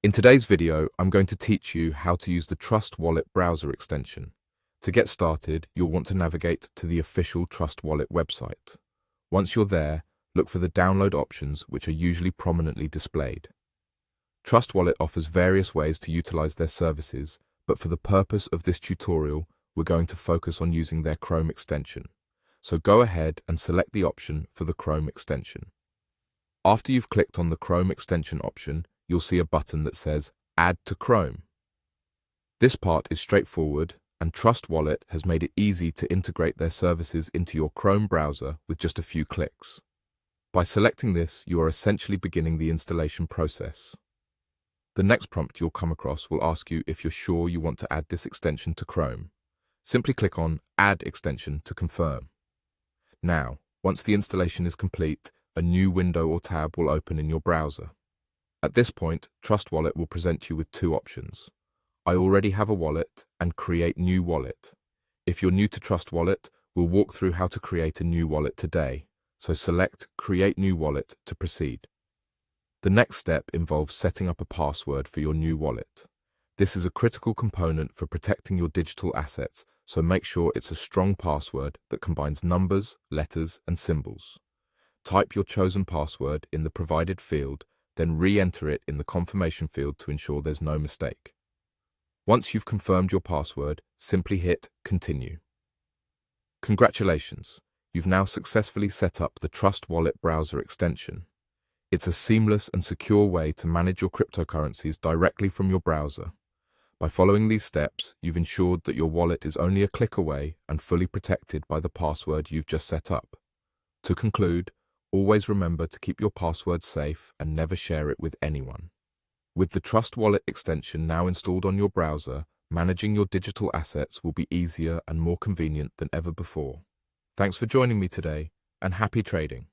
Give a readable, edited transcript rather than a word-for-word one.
In today's video, I'm going to teach you how to use the Trust Wallet browser extension. To get started, you'll want to navigate to the official Trust Wallet website. Once you're there, look for the download options, which are usually prominently displayed. Trust Wallet offers various ways to utilize their services, but for the purpose of this tutorial, we're going to focus on using their Chrome extension. So go ahead and select the option for the Chrome extension. After you've clicked on the Chrome extension option, you'll see a button that says Add to Chrome. This part is straightforward, and Trust Wallet has made it easy to integrate their services into your Chrome browser with just a few clicks. By selecting this, you are essentially beginning the installation process. The next prompt you'll come across will ask you if you're sure you want to add this extension to Chrome. Simply click on Add Extension to confirm. Now, once the installation is complete, a new window or tab will open in your browser. At this point, Trust Wallet will present you with two options. I already have a wallet and Create New Wallet. If you're new to Trust Wallet, we'll walk through how to create a new wallet today. So select Create New Wallet to proceed. The next step involves setting up a password for your new wallet. This is a critical component for protecting your digital assets, so make sure it's a strong password that combines numbers, letters, and symbols. Type your chosen password in the provided field, then re-enter it in the confirmation field to ensure there's no mistake. Once you've confirmed your password, simply hit Continue. Congratulations, you've now successfully set up the Trust Wallet browser extension. It's a seamless and secure way to manage your cryptocurrencies directly from your browser. By following these steps, you've ensured that your wallet is only a click away and fully protected by the password you've just set up. To conclude, always remember to keep your password safe and never share it with anyone. With the Trust Wallet extension now installed on your browser, managing your digital assets will be easier and more convenient than ever before. Thanks for joining me today, and happy trading.